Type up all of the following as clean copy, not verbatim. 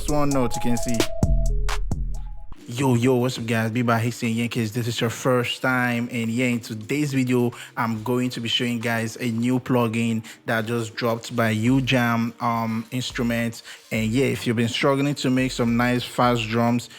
just one note, you can see. Yo, what's up guys, BeatsbyHcien. In case this is your first time, and yeah, in today's video I'm going to be showing guys a new plugin that just dropped by UJAM instruments. And yeah, if you've been struggling to make some nice fast drums,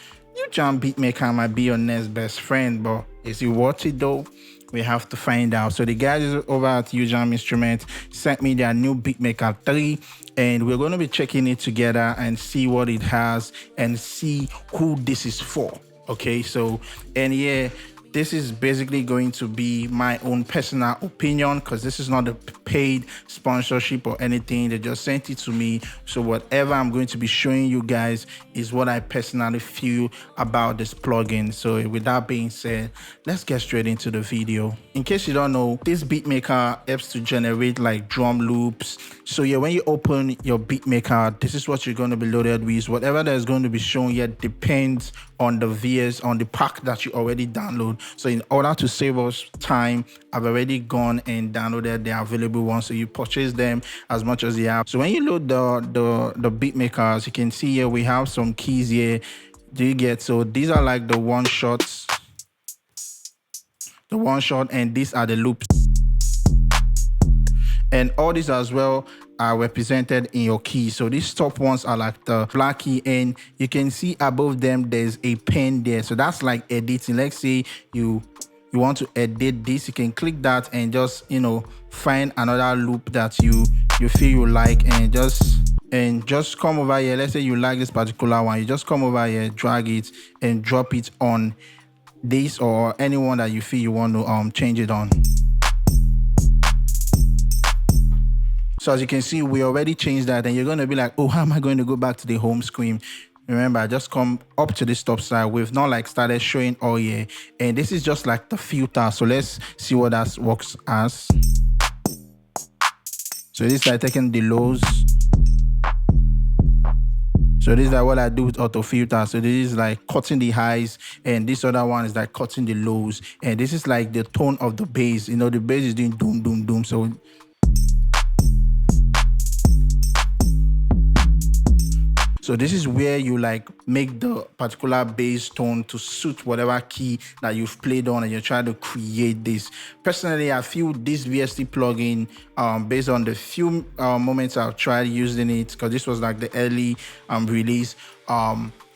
UJAM Beatmaker might be your next best friend, but is it worth it though? We have to find out. So the guys over at UJAM Instruments sent me their new Beatmaker 3, and we're going to be checking it together and see what it has and see who this is for. Okay, so, and yeah, this is basically going to be my own personal opinion, because this is not a paid sponsorship or anything. They just sent it to me. So whatever I'm going to be showing you guys is what I personally feel about this plugin. So with that being said, let's get straight into the video. In case you don't know, this Beatmaker helps to generate like drum loops. So yeah, when you open your Beatmaker, this is what you're going to be loaded with. Whatever that is going to be shown here depends on the VS, on the pack that you already download. So in order to save us time, I've already gone and downloaded the available ones. So you purchase them as much as you have. So when you load the Beatmakers, you can see here we have some keys here. Do you get? So these are like the one shots, and these are the loops. And all these as well are represented in your key. So these top ones are like the black key, and you can see above them there's a pen there. So that's like editing. Let's say you want to edit this, you can click that and just, you know, find another loop that you feel you like, and just come over here. Let's say you like this particular one, you just come over here, drag it and drop it on this or anyone that you feel you want to change it on. So as you can see, we already changed that, and you're going to be like, oh, how am I going to go back to the home screen? Remember, just come up to this top side. We've not like started showing all here, and this is just like the filter. So let's see what that works as. So this is like taking the lows. So this is like what I do with auto filter. So this is like cutting the highs, and this other one is like cutting the lows, and this is like the tone of the bass. You know, the bass is doing doom doom doom. So this is where you like make the particular bass tone to suit whatever key that you've played on, and you're trying to create this. Personally, I feel this VST plugin, based on the few moments I've tried using it, because this was like the early release,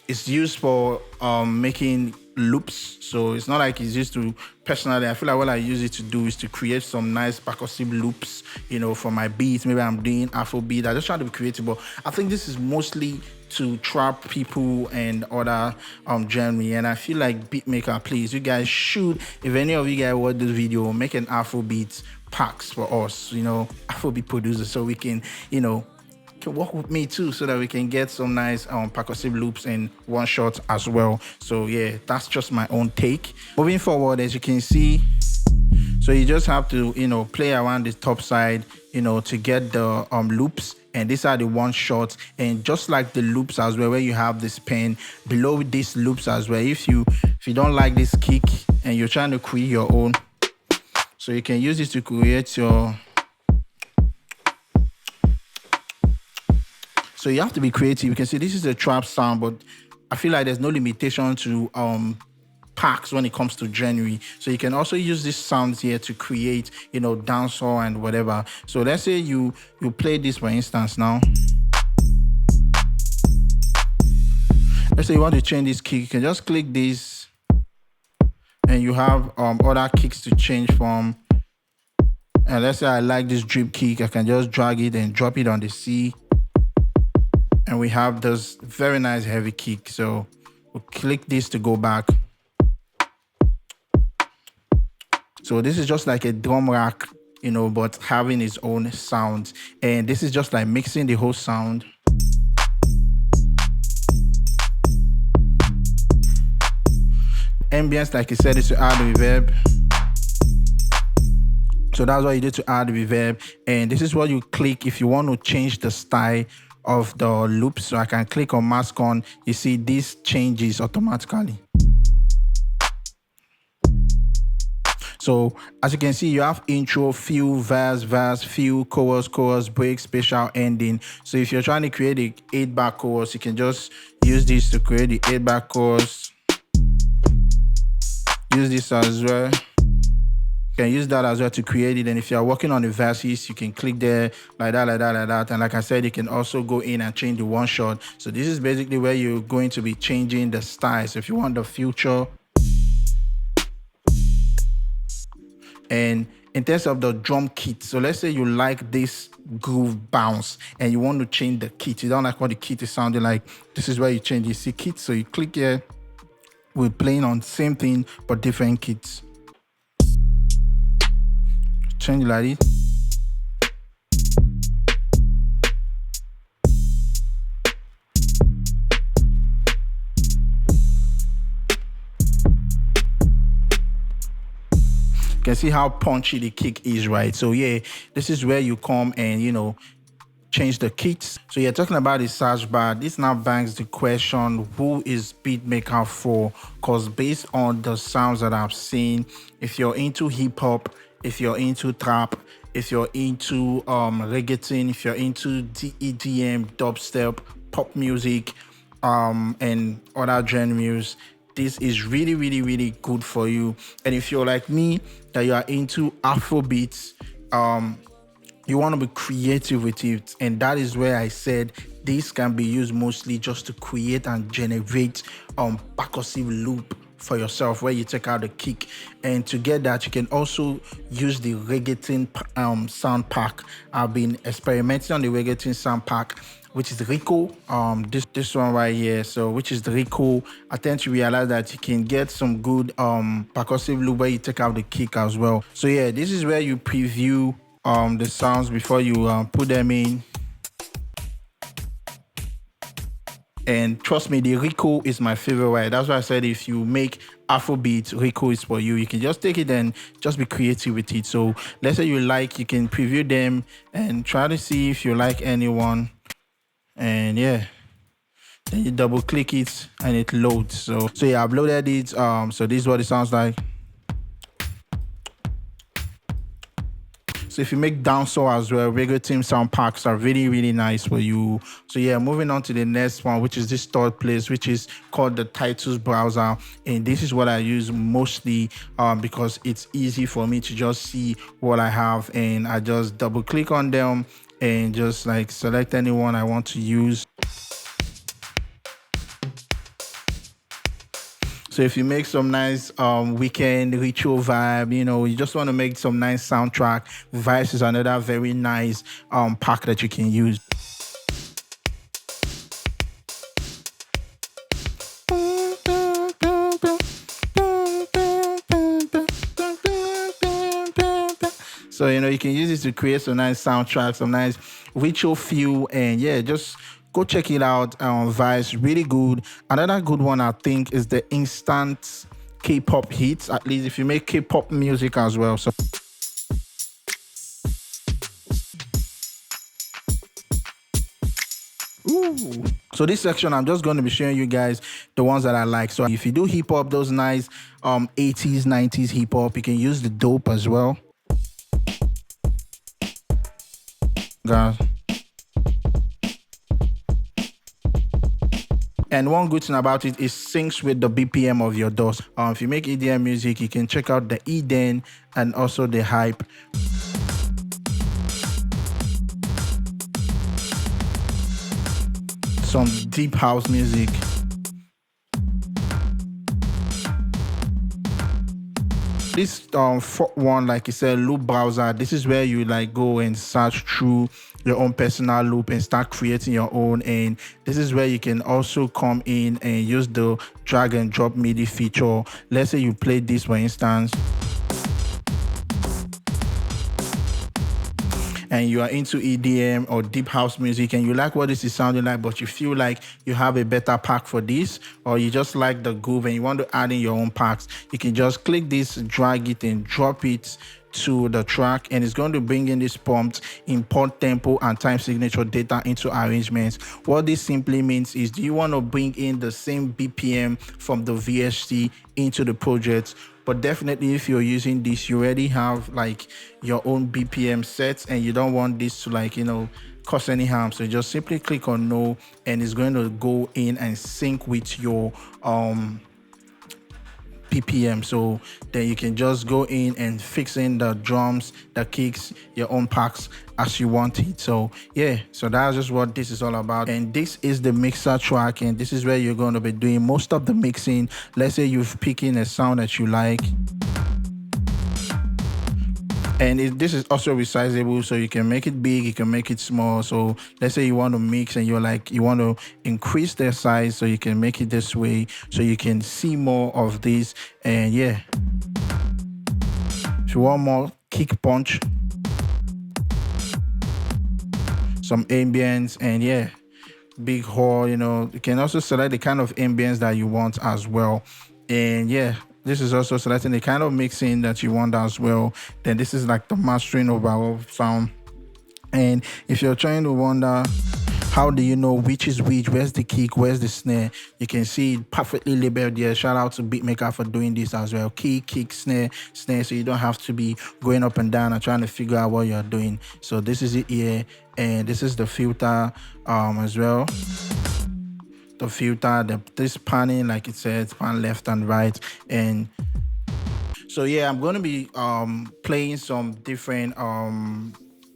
it's used for making loops. So it's not like it's used to, personally I feel like what I use it to do is to create some nice percussive loops, you know, for my beats. Maybe I'm doing Afrobeat, I just try to be creative, but I think this is mostly to trap people and other genre. And I feel like Beatmaker, please, you guys should, if any of you guys watch this video, make an Afrobeat packs for us, you know, Afrobeat producers, so we can, you know, can work with me too, so that we can get some nice percussive loops and one shot as well. So yeah, that's just my own take. Moving forward, as you can see, so you just have to, you know, play around the top side, you know, to get the loops. And these are the one shots, and just like the loops as well, where you have this pen below these loops as well. If you don't like this kick and you're trying to create your own, so you can use this to create your. So you have to be creative. You can see this is a trap sound, but I feel like there's no limitation to packs when it comes to genre. So you can also use these sounds here to create, you know, dancehall and whatever. So let's say you play this, for instance. Now let's say you want to change this kick, you can just click this, and you have other kicks to change from. And let's say I like this drip kick, I can just drag it and drop it on the C, and we have this very nice heavy kick. So we'll click this to go back. So this is just like a drum rack, you know, but having its own sound. And this is just like mixing the whole sound. Ambience, like I said, is to add reverb. So that's what you do to add reverb. And this is what you click if you want to change the style of the loop. So I can click on mask on, you see this changes automatically. So as you can see, you have intro, fill, verse, fill, chorus, break, special, ending. So if you're trying to create a 8-bar chorus, you can just use this to create the 8-bar chorus. Use this as well. You can use that as well to create it. And if you're working on the verses, you can click there like that. And like I said, you can also go in and change the one shot. So this is basically where you're going to be changing the style. So if you want the future, and in terms of the drum kit, so let's say you like this groove bounce and you want to change the kit. You don't like what the kit is sounding like. This is where you change the kit. So you click here. We're playing on same thing but different kits. Change like this. You can see how punchy the kick is, right? So yeah, this is where you come and, you know, change the kits. So you're talking about the search bar. This now begs the question, who is Beatmaker for? Because based on the sounds that I've seen, if you're into hip-hop, if you're into trap, if you're into reggaeton, if you're into EDM, dubstep, pop music, and other genres, this is really good for you. And if you're like me, that you are into Afrobeats, you want to be creative with it, and that is where I said this can be used mostly just to create and generate percussive loop for yourself, where you take out the kick. And to get that, you can also use the reggaeton sound pack. I've been experimenting on the reggaeton sound pack, which is Rico, this one right here, so which is the Rico. I tend to realize that you can get some good percussive loop where you take out the kick as well. So yeah, this is where you preview the sounds before you put them in. And trust me, the Rico is my favorite way. That's why I said if you make Afrobeat, Rico is for you. You can just take it and just be creative with it. So let's say you can preview them and try to see if you like anyone. And yeah, then you double click it and it loads. So yeah, I've loaded it. So this is what it sounds like. So if you make dancehall as well, reggaeton sound packs are really nice for you. So yeah, moving on to the next one, which is this third place, which is called the titles browser. And this is what I use mostly because it's easy for me to just see what I have, and I just double click on them and just like select anyone I want to use. So if you make some nice weekend ritual vibe, you know, you just want to make some nice soundtrack, Vice is another very nice pack that you can use. So, you know, you can use this to create some nice soundtracks, some nice ritual feel, and yeah, just go check it out. Vice, really good. Another good one, I think, is the instant K-pop hits, at least if you make K-pop music as well. So ooh. So this section, I'm just going to be showing you guys the ones that I like. So if you do hip-hop, those nice 80s, 90s hip-hop, you can use the dope as well. Guys. And one good thing about it is syncs with the BPM of your DAW. If you make EDM music, you can check out the Eden and also the Hype. Some deep house music. This one, like you said, loop browser, this is where you like go and search through your own personal loop and start creating your own. And this is where you can also come in and use the drag and drop MIDI feature. Let's say you play this, for instance, and you are into EDM or deep house music and you like what this is sounding like, but you feel like you have a better pack for this, or you just like the groove and you want to add in your own packs, you can just click this, drag it and drop it to the track, and it's going to bring in this prompt, import tempo and time signature data into arrangements. What this simply means is, do you want to bring in the same BPM from the VST into the project? But definitely if you're using this, you already have like your own BPM sets and you don't want this to like, you know, cause any harm. So just simply click on no, and it's going to go in and sync with your BPM. So then you can just go in and fix in the drums, the kicks, your own packs as you want it. So yeah, so that's just what this is all about. And this is the mixer track, and this is where you're going to be doing most of the mixing. Let's say you've picked in a sound that you like, and this is also resizable, so you can make it big, you can make it small. So let's say you want to mix and you're like, you want to increase their size, so you can make it this way so you can see more of this. And yeah, if you want more kick punch, some ambience, and yeah, big haul, you know, you can also select the kind of ambience that you want as well. And yeah, this is also selecting the kind of mixing that you want as well. Then this is like the mastering overall sound. And if you're trying to wonder, how do you know which is which, where's the kick, where's the snare, you can see it perfectly labeled there. Shout out to Beatmaker for doing this as well. Kick, kick, snare, snare, so you don't have to be going up and down and trying to figure out what you're doing. So this is it here, and this is the filter as well. The filter, this panning, like it says, pan left and right. And so yeah, I'm going to be playing some different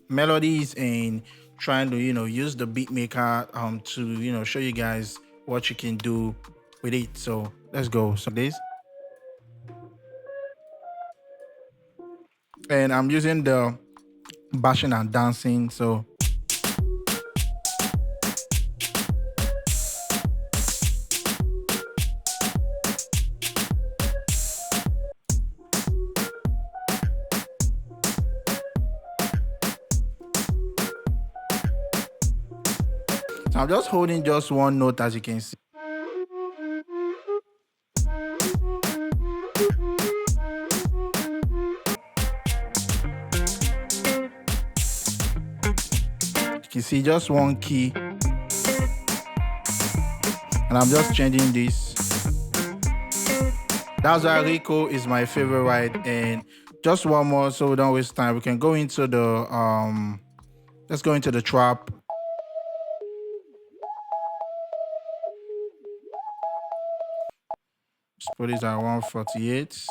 melodies and trying to, you know, use the Beatmaker to, you know, show you guys what you can do with it. So let's go. So this, and I'm using the bashing and dancing. So I'm just holding just one note, as you can see. You can see just one key, and I'm just changing this. That's why Rico is my favorite, right? And just one more, so we don't waste time. We can go into the let's go into the trap. Let's put this at 148.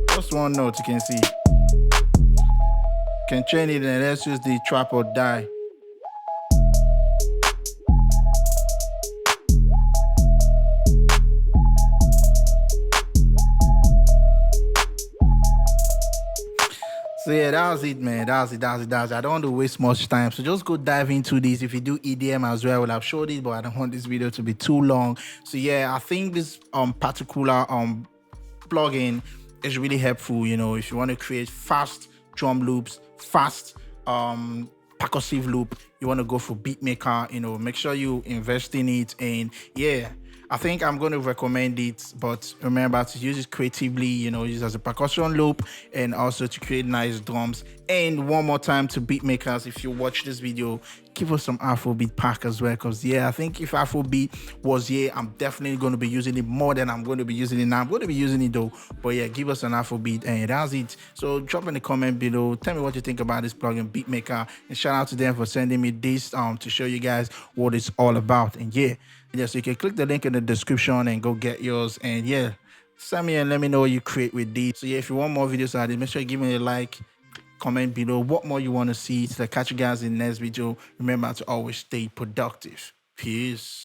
Just one note, you can see. You can chain it, and let's use the trap or die. So yeah, that was it, man. That was it. I don't want to waste much time, so just go dive into this. If you do EDM as well, I've showed it, but I don't want this video to be too long. So yeah, I think this particular plugin is really helpful. You know, if you want to create fast drum loops, fast percussive loop, you want to go for Beatmaker. You know, make sure you invest in it. And yeah, I think I'm going to recommend it, but remember to use it creatively, you know, use it as a percussion loop and also to create nice drums. And one more time to Beatmakers, if you watch this video, give us some Afrobeat pack as well, because yeah, I think if Afrobeat was here, I'm definitely going to be using it more than I'm going to be using it now. I'm going to be using it though, but yeah, give us an Afrobeat, and that's it. So drop in the comment below, tell me what you think about this plugin Beatmaker, and shout out to them for sending me this to show you guys what it's all about. And yeah, so you can click the link in the description and go get yours. And yeah, send me and let me know what you create with these. So yeah, if you want more videos like this, make sure you give me a like, comment below what more you want to see. So I'll catch you guys in the next video. Remember to always stay productive. Peace.